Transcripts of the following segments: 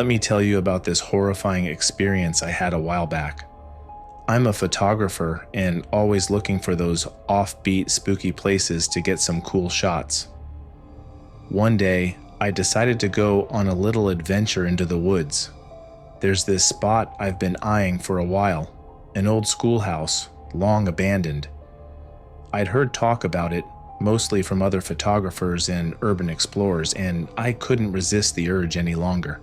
Let me tell you about this horrifying experience I had a while back. I'm a photographer and always looking for those offbeat, spooky places to get some cool shots. One day, I decided to go on a little adventure into the woods. There's this spot I've been eyeing for a while, an old schoolhouse, long abandoned. I'd heard talk about it, mostly from other photographers and urban explorers, and I couldn't resist the urge any longer.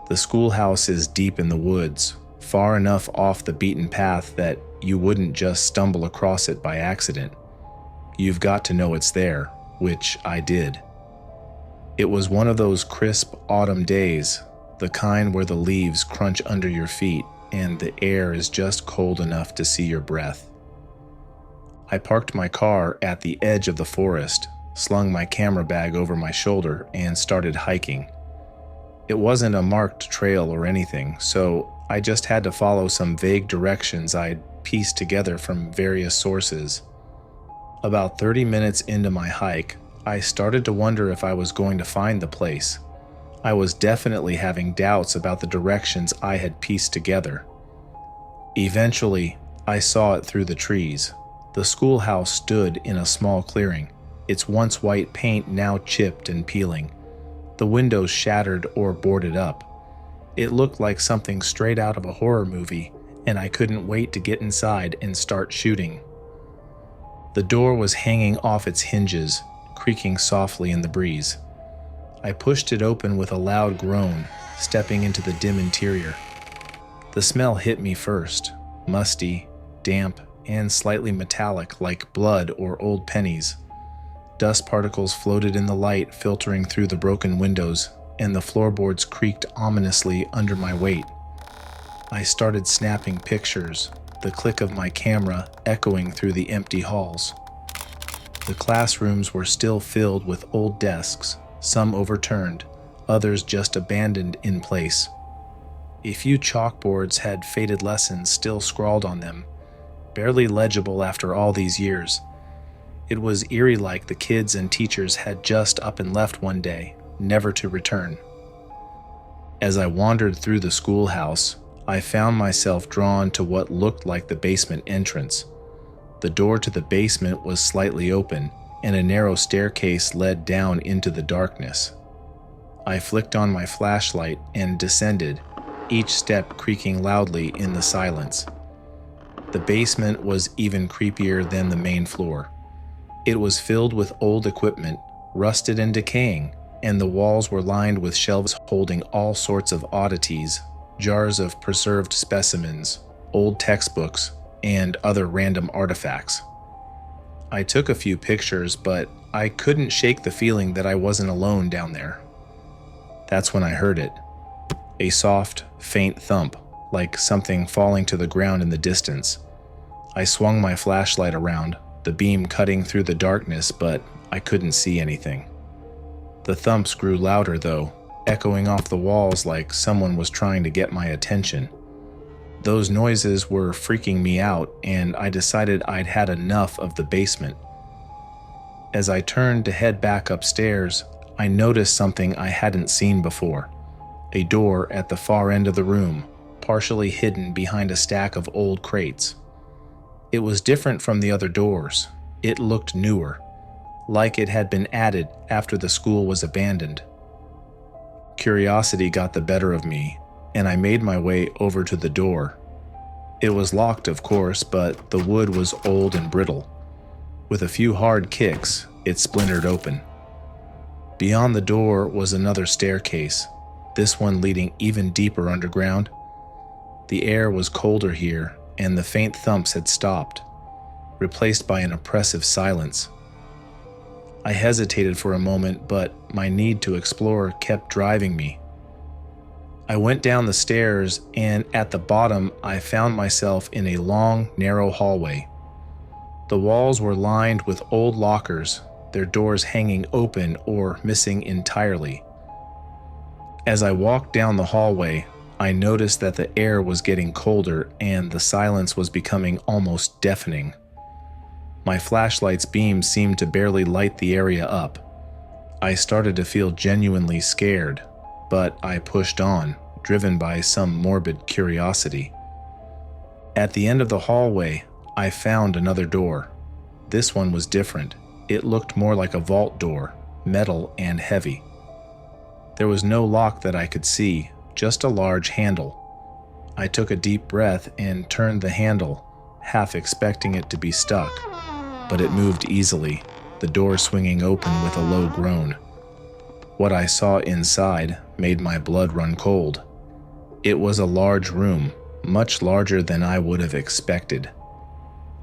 The schoolhouse is deep in the woods, far enough off the beaten path that you wouldn't just stumble across it by accident. You've got to know it's there, which I did. It was one of those crisp autumn days, the kind where the leaves crunch under your feet and the air is just cold enough to see your breath. I parked my car at the edge of the forest, slung my camera bag over my shoulder, and started hiking. It wasn't a marked trail or anything, so I just had to follow some vague directions I'd pieced together from various sources. About 30 minutes into my hike, I started to wonder if I was going to find the place. I was definitely having doubts about the directions I had pieced together. Eventually, I saw it through the trees. The schoolhouse stood in a small clearing, its once white paint now chipped and peeling, the windows shattered or boarded up. It looked like something straight out of a horror movie, and I couldn't wait to get inside and start shooting. The door was hanging off its hinges, creaking softly in the breeze. I pushed it open with a loud groan, stepping into the dim interior. The smell hit me first, musty, damp, and slightly metallic like blood or old pennies. Dust particles floated in the light filtering through the broken windows, and the floorboards creaked ominously under my weight. I started snapping pictures, the click of my camera echoing through the empty halls. The classrooms were still filled with old desks, some overturned, others just abandoned in place. A few chalkboards had faded lessons still scrawled on them, barely legible after all these years. It was eerie, like the kids and teachers had just up and left one day, never to return. As I wandered through the schoolhouse, I found myself drawn to what looked like the basement entrance. The door to the basement was slightly open, and a narrow staircase led down into the darkness. I flicked on my flashlight and descended, each step creaking loudly in the silence. The basement was even creepier than the main floor. It was filled with old equipment, rusted and decaying, and the walls were lined with shelves holding all sorts of oddities, jars of preserved specimens, old textbooks, and other random artifacts. I took a few pictures, but I couldn't shake the feeling that I wasn't alone down there. That's when I heard it. A soft, faint thump, like something falling to the ground in the distance. I swung my flashlight around, the beam cutting through the darkness, but I couldn't see anything. The thumps grew louder though, echoing off the walls like someone was trying to get my attention. Those noises were freaking me out, and I decided I'd had enough of the basement. As I turned to head back upstairs, I noticed something I hadn't seen before. A door at the far end of the room, partially hidden behind a stack of old crates. It was different from the other doors. It looked newer, like it had been added after the school was abandoned. Curiosity got the better of me, and I made my way over to the door. It was locked, of course, but the wood was old and brittle. With a few hard kicks, it splintered open. Beyond the door was another staircase, this one leading even deeper underground. The air was colder here, and the faint thumps had stopped, replaced by an oppressive silence. I hesitated for a moment, but my need to explore kept driving me. I went down the stairs, and at the bottom I found myself in a long, narrow hallway. The walls were lined with old lockers, their doors hanging open or missing entirely. As I walked down the hallway, I noticed that the air was getting colder and the silence was becoming almost deafening. My flashlight's beam seemed to barely light the area up. I started to feel genuinely scared, but I pushed on, driven by some morbid curiosity. At the end of the hallway, I found another door. This one was different. It looked more like a vault door, metal and heavy. There was no lock that I could see, just a large handle. I took a deep breath and turned the handle, half expecting it to be stuck, but it moved easily, the door swinging open with a low groan. What I saw inside made my blood run cold. It was a large room, much larger than I would have expected.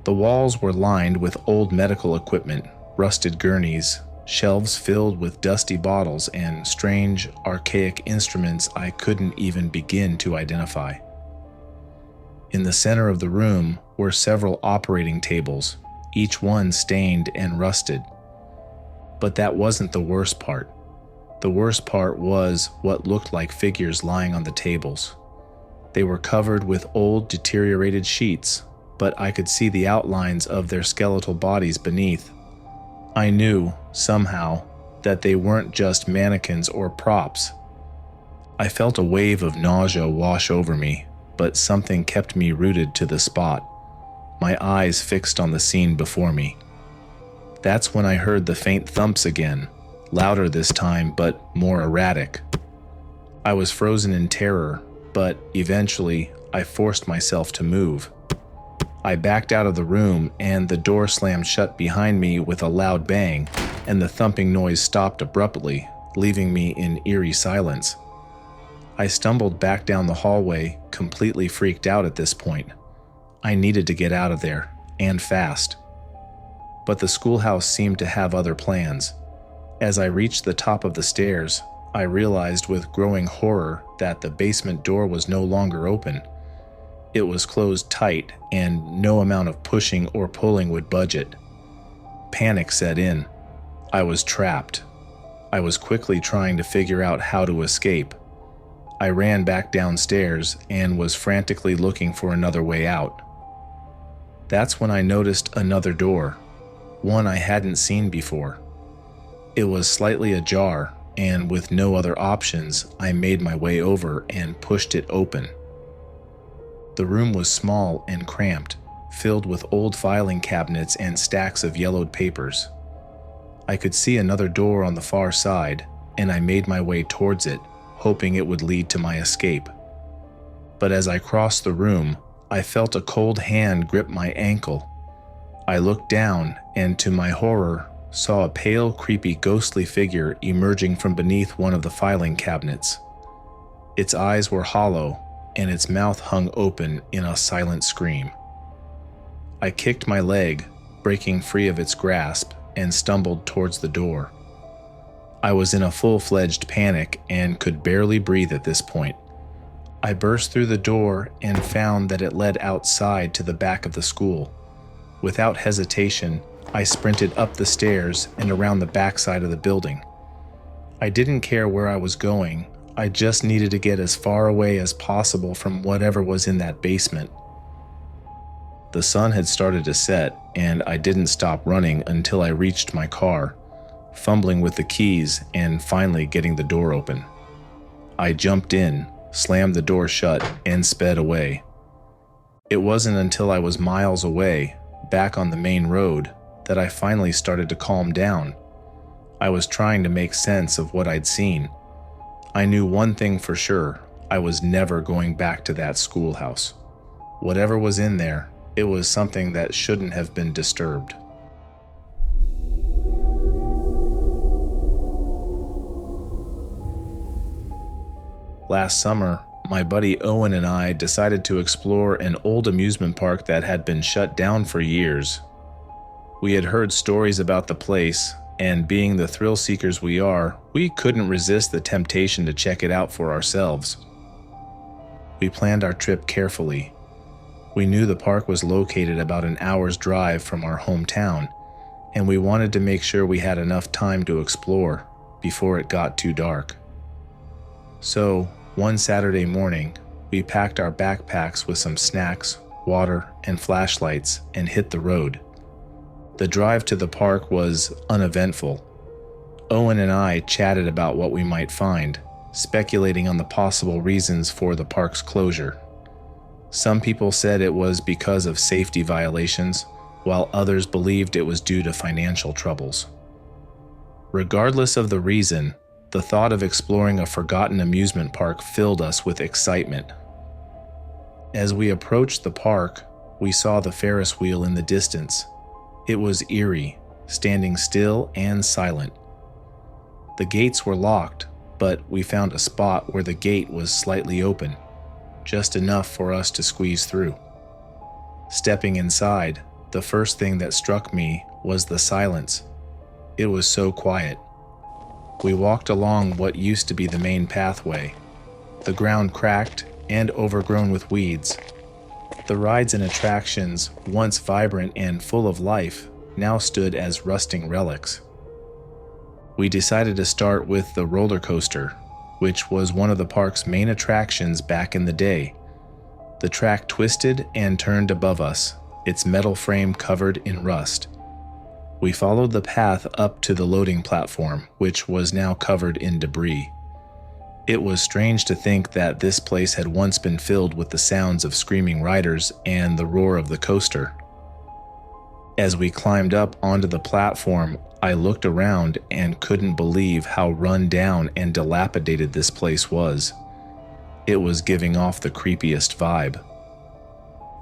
The walls were lined with old medical equipment, rusted gurneys, shelves filled with dusty bottles, and strange, archaic instruments I couldn't even begin to identify. In the center of the room were several operating tables, each one stained and rusted. But that wasn't the worst part. The worst part was what looked like figures lying on the tables. They were covered with old, deteriorated sheets, but I could see the outlines of their skeletal bodies beneath. I knew, somehow, that they weren't just mannequins or props. I felt a wave of nausea wash over me, but something kept me rooted to the spot, my eyes fixed on the scene before me. That's when I heard the faint thumps again, louder this time but more erratic. I was frozen in terror, but eventually I forced myself to move. I backed out of the room and the door slammed shut behind me with a loud bang, and the thumping noise stopped abruptly, leaving me in eerie silence. I stumbled back down the hallway, completely freaked out at this point. I needed to get out of there, and fast. But the schoolhouse seemed to have other plans. As I reached the top of the stairs, I realized with growing horror that the basement door was no longer open. It was closed tight, and no amount of pushing or pulling would budge it. Panic set in. I was trapped. I was quickly trying to figure out how to escape. I ran back downstairs and was frantically looking for another way out. That's when I noticed another door, one I hadn't seen before. It was slightly ajar, and with no other options, I made my way over and pushed it open. The room was small and cramped, filled with old filing cabinets and stacks of yellowed papers. I could see another door on the far side, and I made my way towards it, hoping it would lead to my escape. But as I crossed the room, I felt a cold hand grip my ankle. I looked down and, to my horror, saw a pale, creepy, ghostly figure emerging from beneath one of the filing cabinets. Its eyes were hollow, and its mouth hung open in a silent scream. I kicked my leg, breaking free of its grasp, and stumbled towards the door. I was in a full-fledged panic and could barely breathe at this point. I burst through the door and found that it led outside to the back of the school. Without hesitation, I sprinted up the stairs and around the backside of the building. I didn't care where I was going. I just needed to get as far away as possible from whatever was in that basement. The sun had started to set, and I didn't stop running until I reached my car, fumbling with the keys and finally getting the door open. I jumped in, slammed the door shut, and sped away. It wasn't until I was miles away, back on the main road, that I finally started to calm down. I was trying to make sense of what I'd seen. I knew one thing for sure: I was never going back to that schoolhouse. Whatever was in there, it was something that shouldn't have been disturbed. Last summer, my buddy Owen and I decided to explore an old amusement park that had been shut down for years. We had heard stories about the place, and being the thrill seekers we are, we couldn't resist the temptation to check it out for ourselves. We planned our trip carefully. We knew the park was located about an hour's drive from our hometown, and we wanted to make sure we had enough time to explore before it got too dark. So, one Saturday morning, we packed our backpacks with some snacks, water, and flashlights and hit the road. The drive to the park was uneventful. Owen and I chatted about what we might find, speculating on the possible reasons for the park's closure. Some people said it was because of safety violations, while others believed it was due to financial troubles. Regardless of the reason, the thought of exploring a forgotten amusement park filled us with excitement. As we approached the park, we saw the Ferris wheel in the distance. It was eerie, standing still and silent. The gates were locked, but we found a spot where the gate was slightly open, just enough for us to squeeze through. Stepping inside, the first thing that struck me was the silence. It was so quiet. We walked along what used to be the main pathway, the ground cracked and overgrown with weeds. The rides and attractions, once vibrant and full of life, now stood as rusting relics. We decided to start with the roller coaster, which was one of the park's main attractions back in the day. The track twisted and turned above us, its metal frame covered in rust. We followed the path up to the loading platform, which was now covered in debris. It was strange to think that this place had once been filled with the sounds of screaming riders and the roar of the coaster. As we climbed up onto the platform, I looked around and couldn't believe how run down and dilapidated this place was. It was giving off the creepiest vibe.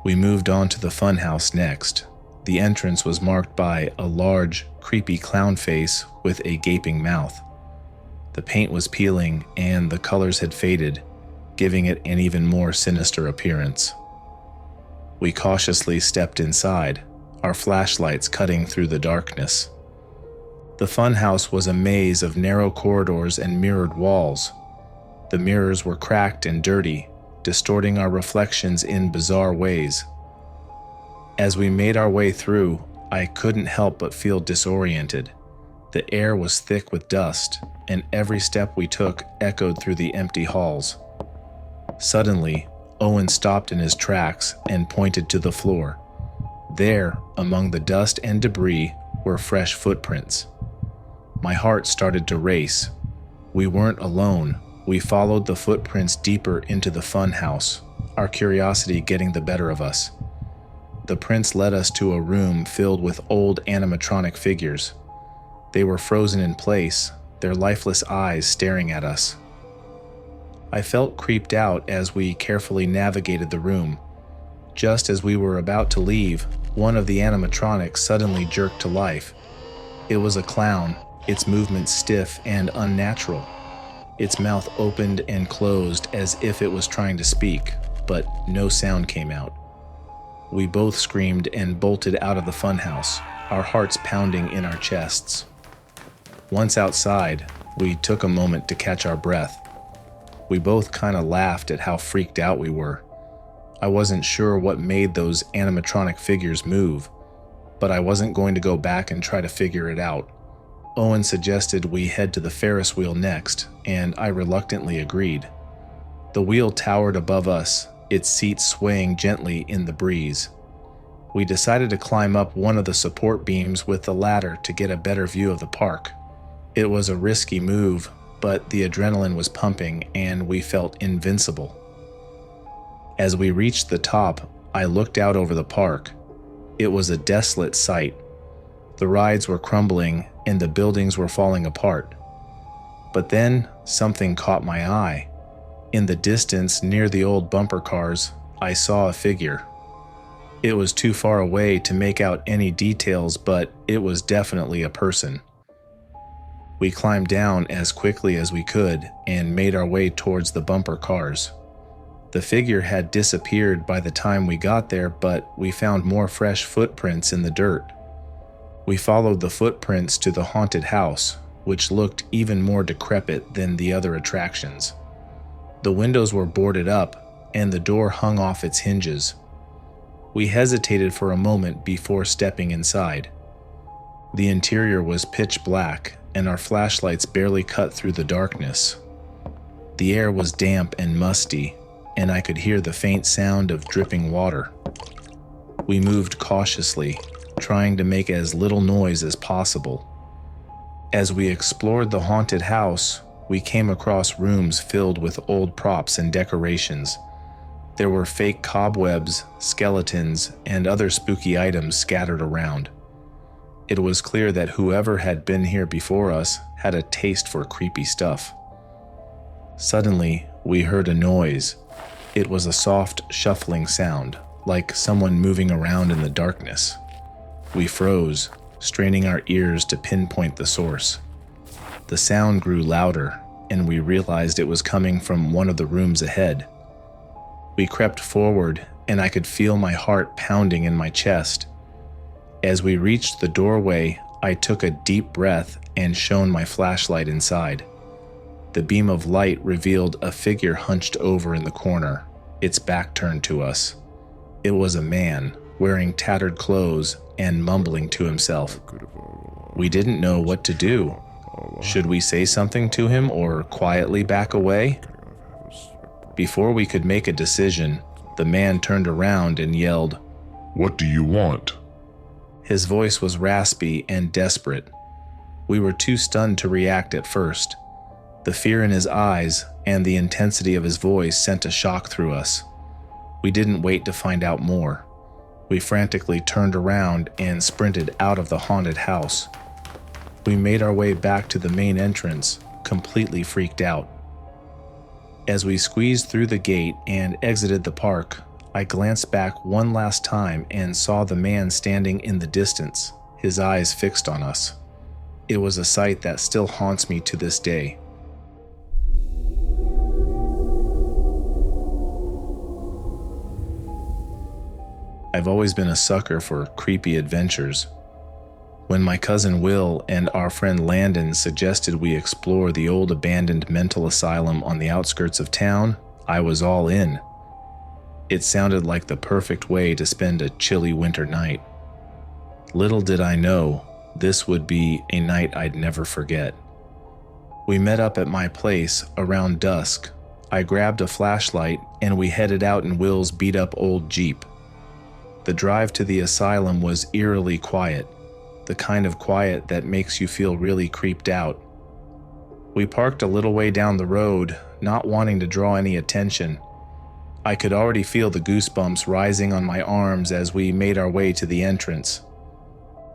We moved on to the funhouse next. The entrance was marked by a large, creepy clown face with a gaping mouth. The paint was peeling and the colors had faded, giving it an even more sinister appearance. We cautiously stepped inside, our flashlights cutting through the darkness. The funhouse was a maze of narrow corridors and mirrored walls. The mirrors were cracked and dirty, distorting our reflections in bizarre ways. As we made our way through, I couldn't help but feel disoriented. The air was thick with dust, and every step we took echoed through the empty halls. Suddenly, Owen stopped in his tracks and pointed to the floor. There, among the dust and debris, were fresh footprints. My heart started to race. We weren't alone. We followed the footprints deeper into the funhouse, our curiosity getting the better of us. The prints led us to a room filled with old animatronic figures. They were frozen in place, their lifeless eyes staring at us. I felt creeped out as we carefully navigated the room. Just as we were about to leave, one of the animatronics suddenly jerked to life. It was a clown, its movements stiff and unnatural. Its mouth opened and closed as if it was trying to speak, but no sound came out. We both screamed and bolted out of the funhouse, our hearts pounding in our chests. Once outside, we took a moment to catch our breath. We both kind of laughed at how freaked out we were. I wasn't sure what made those animatronic figures move, but I wasn't going to go back and try to figure it out. Owen suggested we head to the Ferris wheel next, and I reluctantly agreed. The wheel towered above us, its seat swaying gently in the breeze. We decided to climb up one of the support beams with the ladder to get a better view of the park. It was a risky move, but the adrenaline was pumping and we felt invincible. As we reached the top, I looked out over the park. It was a desolate sight. The rides were crumbling and the buildings were falling apart. But then something caught my eye. In the distance near the old bumper cars, I saw a figure. It was too far away to make out any details, but it was definitely a person. We climbed down as quickly as we could and made our way towards the bumper cars. The figure had disappeared by the time we got there, but we found more fresh footprints in the dirt. We followed the footprints to the haunted house, which looked even more decrepit than the other attractions. The windows were boarded up, and the door hung off its hinges. We hesitated for a moment before stepping inside. The interior was pitch black, and our flashlights barely cut through the darkness. The air was damp and musty, and I could hear the faint sound of dripping water. We moved cautiously, trying to make as little noise as possible. As we explored the haunted house, we came across rooms filled with old props and decorations. There were fake cobwebs, skeletons, and other spooky items scattered around. It was clear that whoever had been here before us had a taste for creepy stuff. Suddenly, we heard a noise. It was a soft, shuffling sound, like someone moving around in the darkness. We froze, straining our ears to pinpoint the source. The sound grew louder, and we realized it was coming from one of the rooms ahead. We crept forward, and I could feel my heart pounding in my chest. As we reached the doorway, I took a deep breath and shone my flashlight inside. The beam of light revealed a figure hunched over in the corner, its back turned to us. It was a man, wearing tattered clothes and mumbling to himself. We didn't know what to do. Should we say something to him or quietly back away? Before we could make a decision, the man turned around and yelled, "What do you want?" His voice was raspy and desperate. We were too stunned to react at first. The fear in his eyes and the intensity of his voice sent a shock through us. We didn't wait to find out more. We frantically turned around and sprinted out of the haunted house. We made our way back to the main entrance, completely freaked out. As we squeezed through the gate and exited the park, I glanced back one last time and saw the man standing in the distance, his eyes fixed on us. It was a sight that still haunts me to this day. I've always been a sucker for creepy adventures. When my cousin Will and our friend Landon suggested we explore the old abandoned mental asylum on the outskirts of town, I was all in. It sounded like the perfect way to spend a chilly winter night. Little did I know, this would be a night I'd never forget. We met up at my place around dusk. I grabbed a flashlight and we headed out in Will's beat-up old Jeep. The drive to the asylum was eerily quiet, the kind of quiet that makes you feel really creeped out. We parked a little way down the road, not wanting to draw any attention. I could already feel the goosebumps rising on my arms as we made our way to the entrance.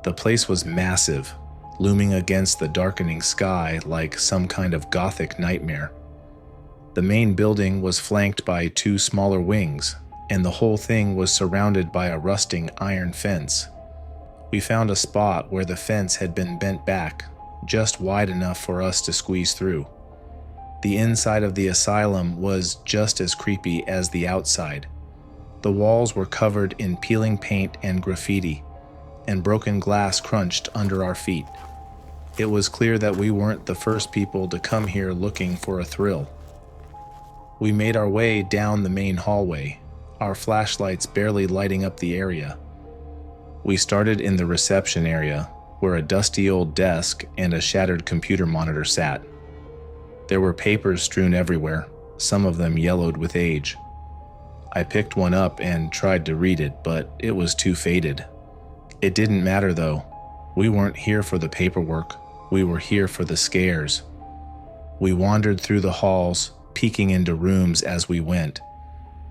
The place was massive, looming against the darkening sky like some kind of gothic nightmare. The main building was flanked by two smaller wings, and the whole thing was surrounded by a rusting iron fence. We found a spot where the fence had been bent back, just wide enough for us to squeeze through. The inside of the asylum was just as creepy as the outside. The walls were covered in peeling paint and graffiti, and broken glass crunched under our feet. It was clear that we weren't the first people to come here looking for a thrill. We made our way down the main hallway, our flashlights barely lighting up the area. We started in the reception area, where a dusty old desk and a shattered computer monitor sat. There were papers strewn everywhere, some of them yellowed with age. I picked one up and tried to read it, but it was too faded. It didn't matter though. We weren't here for the paperwork, we were here for the scares. We wandered through the halls, peeking into rooms as we went.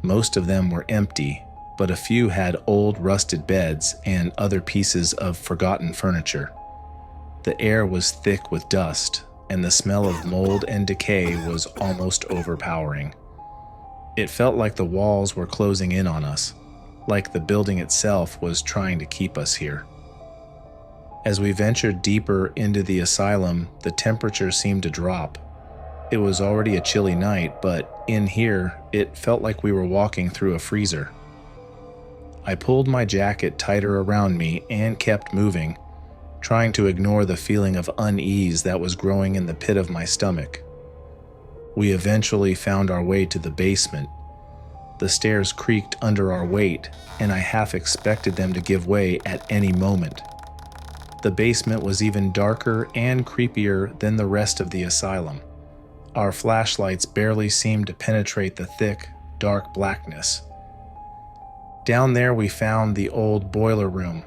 Most of them were empty, but a few had old rusted beds and other pieces of forgotten furniture. The air was thick with dust, and the smell of mold and decay was almost overpowering. It felt like the walls were closing in on us, like the building itself was trying to keep us here. As we ventured deeper into the asylum, the temperature seemed to drop. It was already a chilly night, but in here, it felt like we were walking through a freezer. I pulled my jacket tighter around me and kept moving, trying to ignore the feeling of unease that was growing in the pit of my stomach. We eventually found our way to the basement. The stairs creaked under our weight, and I half expected them to give way at any moment. The basement was even darker and creepier than the rest of the asylum. Our flashlights barely seemed to penetrate the thick, dark blackness. Down there we found the old boiler room.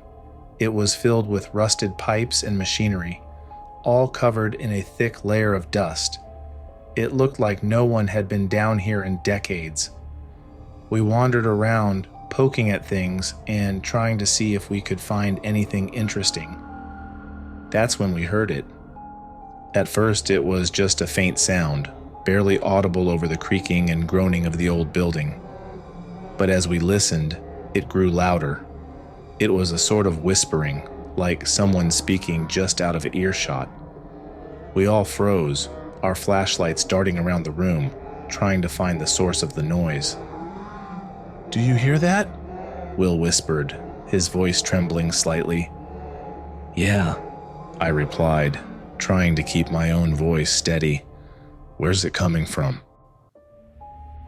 It was filled with rusted pipes and machinery, all covered in a thick layer of dust. It looked like no one had been down here in decades. We wandered around, poking at things and trying to see if we could find anything interesting. That's when we heard it. At first, it was just a faint sound, barely audible over the creaking and groaning of the old building. But as we listened, it grew louder. It was a sort of whispering, like someone speaking just out of earshot. We all froze, our flashlights darting around the room, trying to find the source of the noise. "Do you hear that?" Will whispered, his voice trembling slightly. "Yeah," I replied, trying to keep my own voice steady. "Where's it coming from?"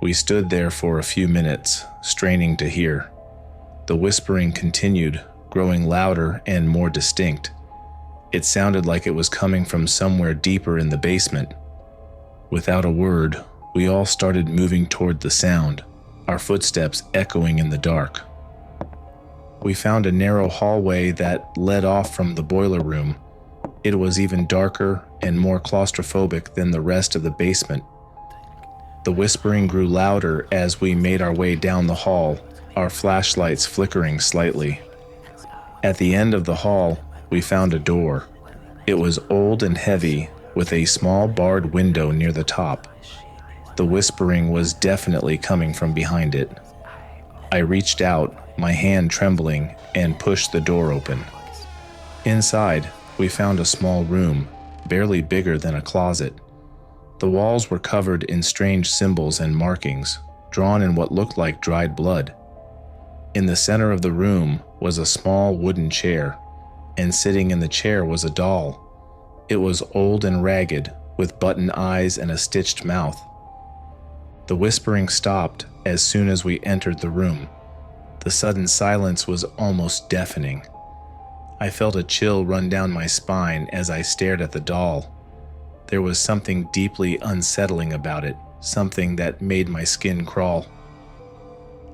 We stood there for a few minutes, straining to hear. The whispering continued, growing louder and more distinct. It sounded like it was coming from somewhere deeper in the basement. Without a word, we all started moving toward the sound, our footsteps echoing in the dark. We found a narrow hallway that led off from the boiler room. It was even darker and more claustrophobic than the rest of the basement. The whispering grew louder as we made our way down the hall, our flashlights flickering slightly. At the end of the hall, we found a door. It was old and heavy, with a small barred window near the top. The whispering was definitely coming from behind it. I reached out, my hand trembling, and pushed the door open. Inside, we found a small room, barely bigger than a closet. The walls were covered in strange symbols and markings, drawn in what looked like dried blood. In the center of the room was a small wooden chair, and sitting in the chair was a doll. It was old and ragged, with button eyes and a stitched mouth. The whispering stopped as soon as we entered the room. The sudden silence was almost deafening. I felt a chill run down my spine as I stared at the doll. There was something deeply unsettling about it, something that made my skin crawl.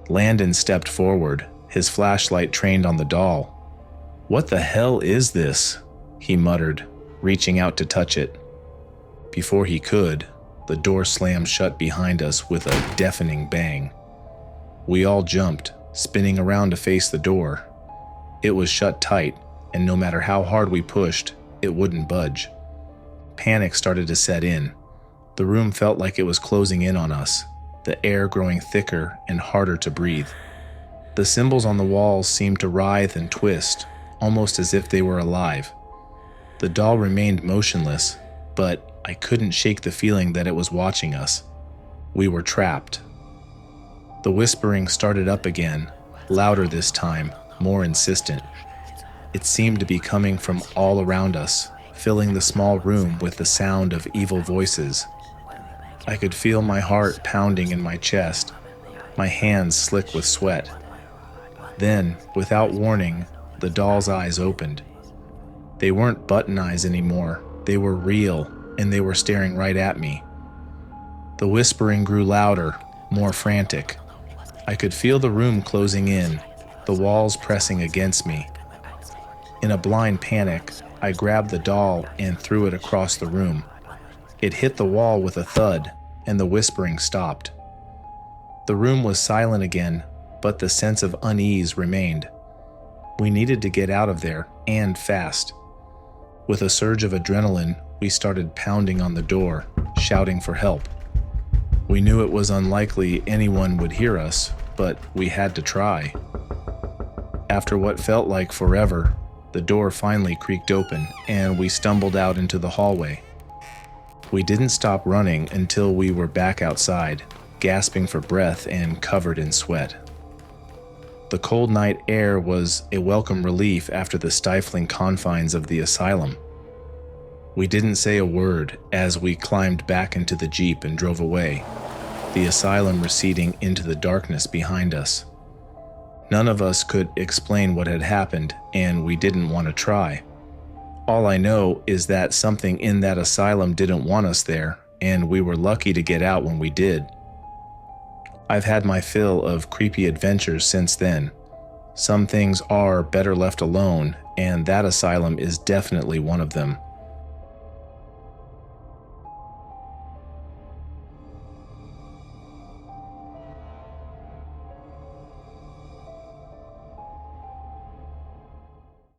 Landon stepped forward, his flashlight trained on the doll. "What the hell is this?" he muttered, reaching out to touch it. Before he could, the door slammed shut behind us with a deafening bang. We all jumped, spinning around to face the door. It was shut tight, and no matter how hard we pushed, it wouldn't budge. Panic started to set in. The room felt like it was closing in on us, the air growing thicker and harder to breathe. The symbols on the walls seemed to writhe and twist, almost as if they were alive. The doll remained motionless, but I couldn't shake the feeling that it was watching us. We were trapped. The whispering started up again, louder this time, more insistent. It seemed to be coming from all around us, filling the small room with the sound of evil voices. I could feel my heart pounding in my chest, my hands slick with sweat. Then, without warning, the doll's eyes opened. They weren't button eyes anymore. They were real, and they were staring right at me. The whispering grew louder, more frantic. I could feel the room closing in, the walls pressing against me. In a blind panic, I grabbed the doll and threw it across the room. It hit the wall with a thud, and the whispering stopped. The room was silent again, but the sense of unease remained. We needed to get out of there, and fast. With a surge of adrenaline, we started pounding on the door, shouting for help. We knew it was unlikely anyone would hear us, but we had to try. After what felt like forever, the door finally creaked open, and we stumbled out into the hallway. We didn't stop running until we were back outside, gasping for breath and covered in sweat. The cold night air was a welcome relief after the stifling confines of the asylum. We didn't say a word as we climbed back into the Jeep and drove away, the asylum receding into the darkness behind us. None of us could explain what had happened, and we didn't want to try. All I know is that something in that asylum didn't want us there, and we were lucky to get out when we did. I've had my fill of creepy adventures since then. Some things are better left alone, and that asylum is definitely one of them.